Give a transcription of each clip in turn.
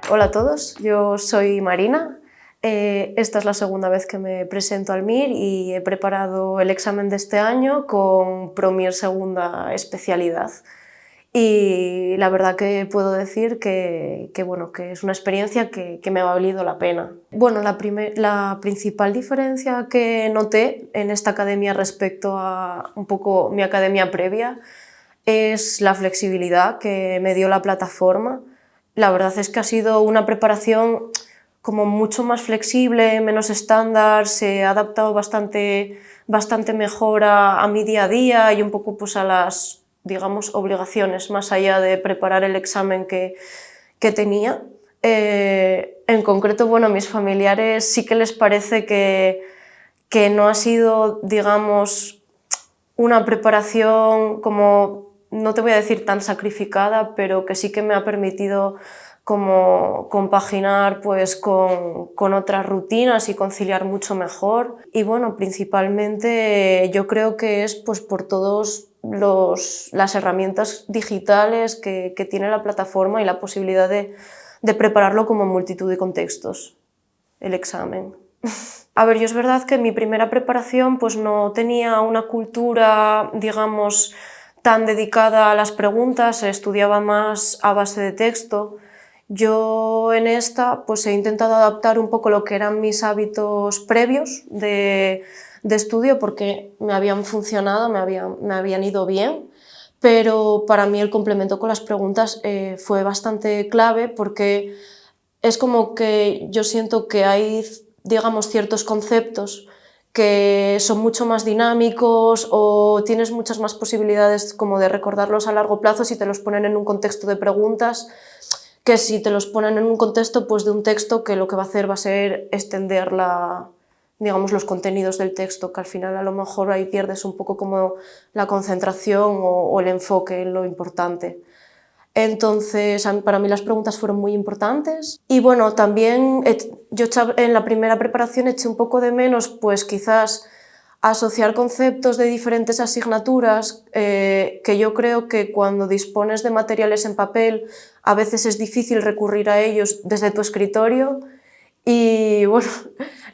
Hola a todos, yo soy Marina. Esta es la segunda vez que me presento al MIR y he preparado el examen de este año con ProMIR segunda especialidad. Y la verdad que puedo decir bueno, que es una experiencia que me ha valido la pena. Bueno, la principal diferencia que noté en esta academia respecto a un poco mi academia previa es la flexibilidad que me dio la plataforma. La verdad es que ha sido una preparación como mucho más flexible, menos estándar, se ha adaptado bastante mejor a mi día a día y un poco pues a las, digamos, obligaciones, más allá de preparar el examen que tenía. En concreto, bueno, a mis familiares sí que les parece que no ha sido, digamos, una preparación como, no te voy a decir tan sacrificada, pero que sí que me ha permitido como compaginar pues con otras rutinas y conciliar mucho mejor. Y bueno, principalmente yo creo que es pues por todas las herramientas digitales que tiene la plataforma y la posibilidad de prepararlo como en multitud de contextos, el examen. A ver, yo es verdad que en mi primera preparación pues no tenía una cultura, digamos, tan dedicada a las preguntas, estudiaba más a base de texto. Yo en esta pues he intentado adaptar un poco lo que eran mis hábitos previos de estudio porque me habían funcionado, me habían ido bien, pero para mí el complemento con las preguntas fue bastante clave porque es como que yo siento que hay, digamos, ciertos conceptos que son mucho más dinámicos o tienes muchas más posibilidades como de recordarlos a largo plazo si te los ponen en un contexto de preguntas que si te los ponen en un contexto pues, de un texto que lo que va a hacer va a ser extender digamos, los contenidos del texto, que al final a lo mejor ahí pierdes un poco como la concentración o el enfoque en lo importante. Entonces, para mí las preguntas fueron muy importantes y bueno, también yo en la primera preparación eché un poco de menos, pues quizás asociar conceptos de diferentes asignaturas, que yo creo que cuando dispones de materiales en papel a veces es difícil recurrir a ellos desde tu escritorio y bueno,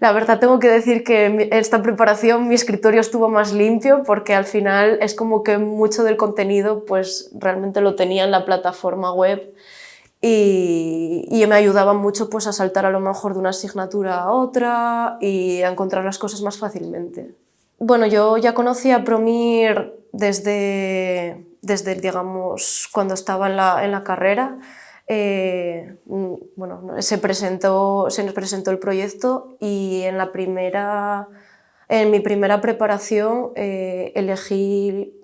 la verdad tengo que decir que en esta preparación mi escritorio estuvo más limpio porque al final es como que mucho del contenido pues realmente lo tenía en la plataforma web y me ayudaba mucho pues a saltar a lo mejor de una asignatura a otra y a encontrar las cosas más fácilmente. Bueno, yo ya conocía ProMIR desde digamos, cuando estaba en la carrera. Bueno, se nos presentó el proyecto y en mi primera preparación elegí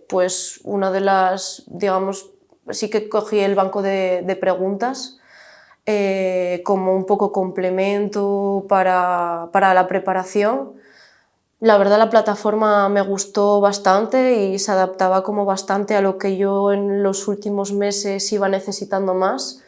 pues una de las, digamos, sí que cogí el banco de preguntas como un poco complemento para la preparación. La verdad la plataforma me gustó bastante y se adaptaba como bastante a lo que yo en los últimos meses iba necesitando más.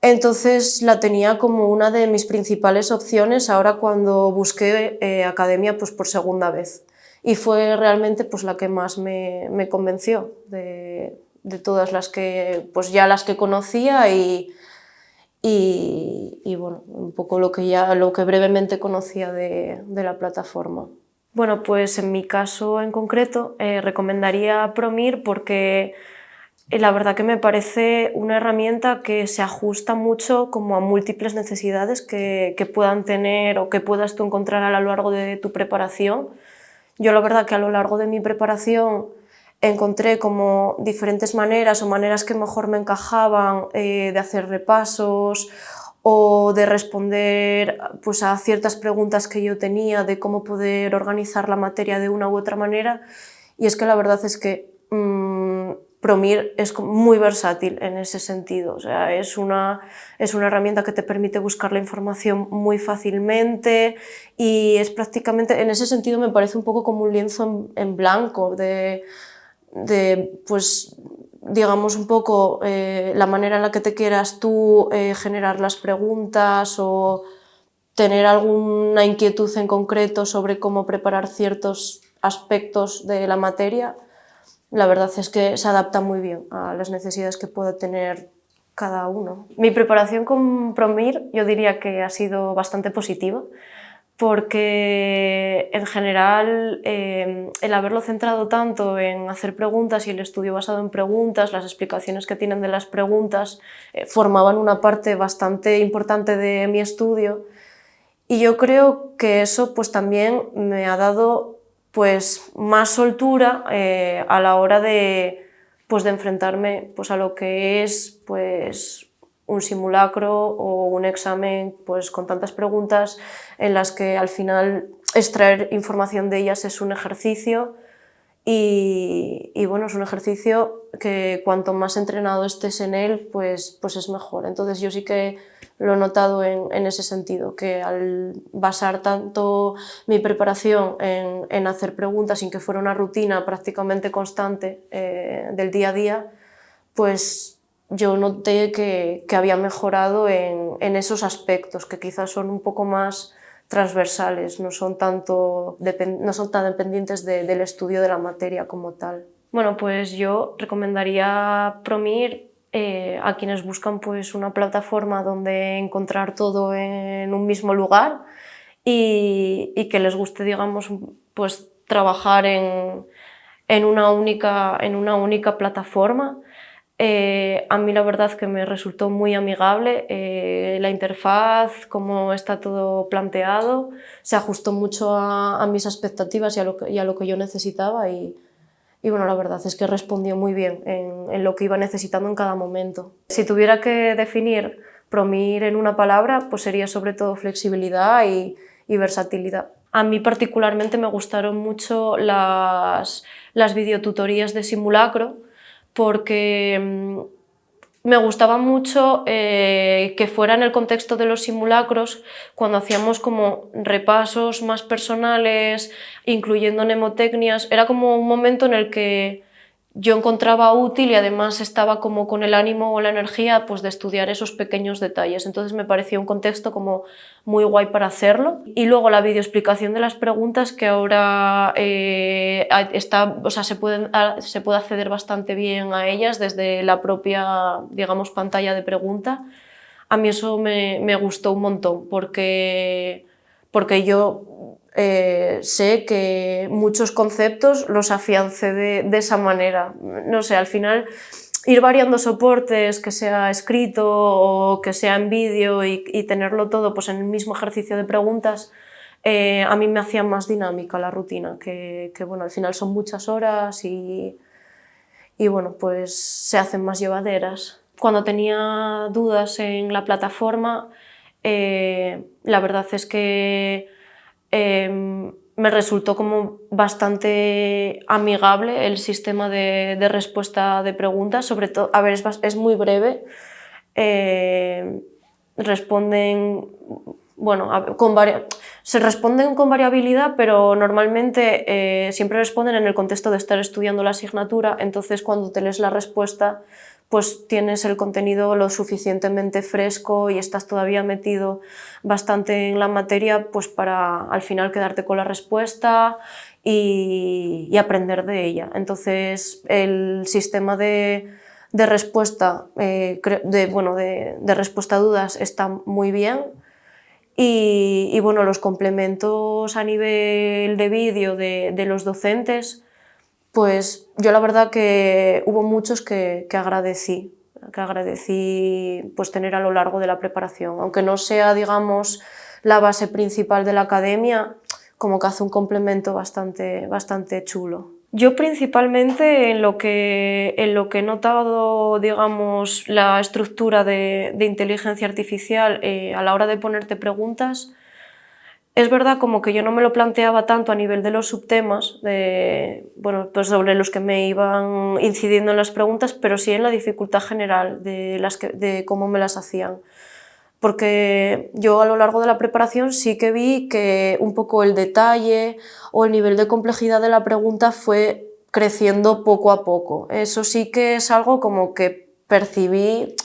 Entonces la tenía como una de mis principales opciones ahora cuando busqué academia pues por segunda vez. Y fue realmente pues la que más me convenció de todas las que, pues ya las que conocía y bueno, un poco lo que brevemente conocía de la plataforma. Bueno, pues en mi caso en concreto recomendaría ProMIR porque la verdad que me parece una herramienta que se ajusta mucho como a múltiples necesidades que puedan tener o que puedas tú encontrar a lo largo de tu preparación. Yo la verdad que a lo largo de mi preparación encontré como diferentes maneras o maneras que mejor me encajaban de hacer repasos o de responder pues, a ciertas preguntas que yo tenía de cómo poder organizar la materia de una u otra manera y es que la verdad es que ProMIR es muy versátil en ese sentido, o sea, es una herramienta que te permite buscar la información muy fácilmente y es prácticamente, en ese sentido me parece un poco como un lienzo en blanco pues digamos un poco la manera en la que te quieras tú generar las preguntas o tener alguna inquietud en concreto sobre cómo preparar ciertos aspectos de la materia. La verdad es que se adapta muy bien a las necesidades que pueda tener cada uno. Mi preparación con ProMIR yo diría que ha sido bastante positiva, porque en general el haberlo centrado tanto en hacer preguntas y el estudio basado en preguntas, las explicaciones que tienen de las preguntas, formaban una parte bastante importante de mi estudio, y yo creo que eso pues también me ha dado pues más soltura a la hora de enfrentarme pues a lo que es pues un simulacro o un examen pues con tantas preguntas en las que al final extraer información de ellas es un ejercicio, y bueno, es un ejercicio que cuanto más entrenado estés en él, pues es mejor. Entonces yo sí que lo he notado en ese sentido, que al basar tanto mi preparación en hacer preguntas sin que fuera una rutina prácticamente constante del día a día, pues yo noté que había mejorado en esos aspectos, que quizás son un poco más transversales, no son tan dependientes del estudio de la materia como tal. Bueno, pues yo recomendaría ProMIR a quienes buscan pues una plataforma donde encontrar todo en un mismo lugar y que les guste, digamos, pues trabajar en una única plataforma. A mí la verdad que me resultó muy amigable, la interfaz, cómo está todo planteado, se ajustó mucho a mis expectativas y a lo que yo necesitaba, y bueno, la verdad es que respondió muy bien en lo que iba necesitando en cada momento. Si tuviera que definir ProMIR en una palabra, pues sería sobre todo flexibilidad y versatilidad. A mí particularmente me gustaron mucho las videotutorías de simulacro, porque me gustaba mucho que fuera en el contexto de los simulacros, cuando hacíamos como repasos más personales, incluyendo mnemotecnias. Era como un momento en el que yo encontraba útil y además estaba como con el ánimo o la energía pues de estudiar esos pequeños detalles. Entonces me parecía un contexto como muy guay para hacerlo. Y luego la videoexplicación de las preguntas, que ahora o sea, se puede acceder bastante bien a ellas desde la propia, digamos, pantalla de pregunta. A mí eso me gustó un montón, porque yo sé que muchos conceptos los afiancé de esa manera. No sé, al final ir variando soportes, que sea escrito o que sea en vídeo, y tenerlo todo pues en el mismo ejercicio de preguntas, a mí me hacía más dinámica la rutina, que bueno, al final son muchas horas y bueno, pues se hacen más llevaderas. Cuando tenía dudas en la plataforma, la verdad es que me resultó como bastante amigable el sistema de respuesta de preguntas, sobre todo, a ver, es muy breve, responden, bueno, se responden con variabilidad, pero normalmente siempre responden en el contexto de estar estudiando la asignatura. Entonces cuando te lees la respuesta pues tienes el contenido lo suficientemente fresco y estás todavía metido bastante en la materia pues para al final quedarte con la respuesta y aprender de ella. Entonces el sistema de respuesta, de respuesta a dudas está muy bien. Y bueno, los complementos a nivel de vídeo de los docentes, pues yo la verdad que hubo muchos que agradecí pues tener a lo largo de la preparación, aunque no sea, digamos, la base principal de la academia, como que hace un complemento bastante chulo. Yo principalmente en lo que he notado, digamos, la estructura de inteligencia artificial a la hora de ponerte preguntas, es verdad como que yo no me lo planteaba tanto a nivel de los subtemas, bueno, pues sobre los que me iban incidiendo en las preguntas, pero sí en la dificultad general de cómo me las hacían. Porque yo a lo largo de la preparación sí que vi que un poco el detalle o el nivel de complejidad de la pregunta fue creciendo poco a poco. Eso sí que es algo como que percibí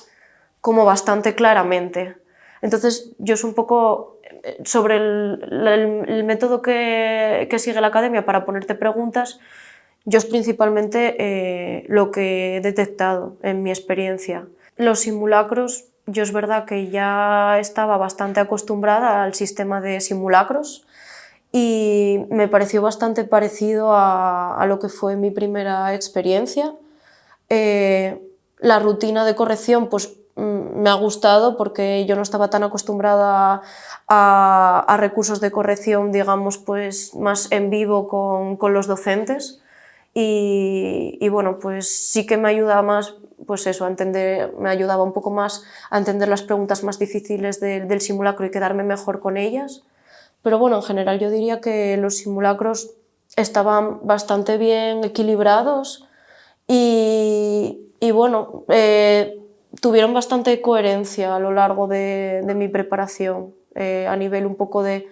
como bastante claramente. Entonces yo es un poco sobre el método que sigue la academia para ponerte preguntas. Yo es principalmente lo que he detectado en mi experiencia, Los simulacros, yo es verdad que ya estaba bastante acostumbrada al sistema de simulacros y me pareció bastante parecido a lo que fue mi primera experiencia. La rutina de corrección pues, me ha gustado porque yo no estaba tan acostumbrada a recursos de corrección, digamos, pues, más en vivo con los docentes. Y bueno, pues sí que me ayudaba más, pues eso, a entender, me ayudaba un poco más a entender las preguntas más difíciles del simulacro y quedarme mejor con ellas. Pero bueno, en general yo diría que los simulacros estaban bastante bien equilibrados y bueno, tuvieron bastante coherencia a lo largo de mi preparación, a nivel un poco de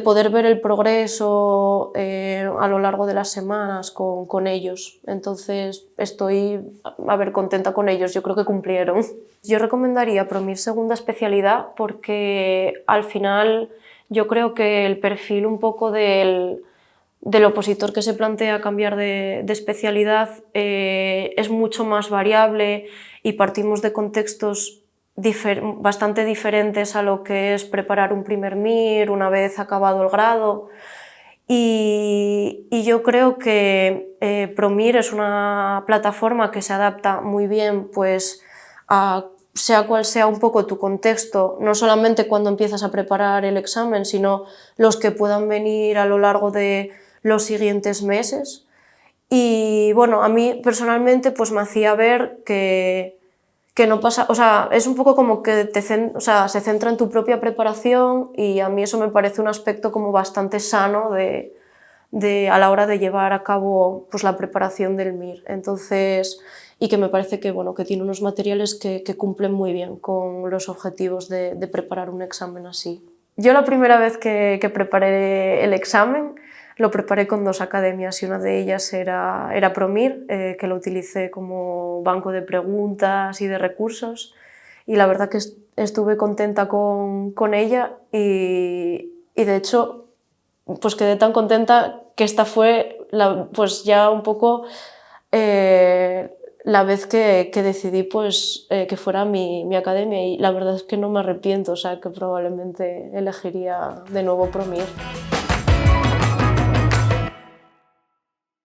poder ver el progreso a lo largo de las semanas con ellos. Entonces estoy, a ver, contenta con ellos, yo creo que cumplieron. Yo recomendaría ProMIR segunda especialidad porque al final yo creo que el perfil un poco del opositor que se plantea cambiar de especialidad es mucho más variable y partimos de contextos bastante diferentes a lo que es preparar un primer MIR una vez acabado el grado. Y yo creo que ProMIR es una plataforma que se adapta muy bien pues, a sea cual sea un poco tu contexto, no solamente cuando empiezas a preparar el examen, sino los que puedan venir a lo largo de los siguientes meses. Y bueno, a mí personalmente pues me hacía ver que no pasa, o sea, es un poco como que o sea, se centra en tu propia preparación y a mí eso me parece un aspecto como bastante sano a la hora de llevar a cabo pues, la preparación del MIR. Entonces, y que me parece que, bueno, que tiene unos materiales que cumplen muy bien con los objetivos de preparar un examen así. Yo la primera vez que preparé el examen lo preparé con dos academias y una de ellas era ProMIR, que lo utilicé como banco de preguntas y de recursos y la verdad que estuve contenta con ella y de hecho pues quedé tan contenta que esta fue pues ya un poco la vez que decidí pues, que fuera mi academia y la verdad es que no me arrepiento, o sea que probablemente elegiría de nuevo ProMIR.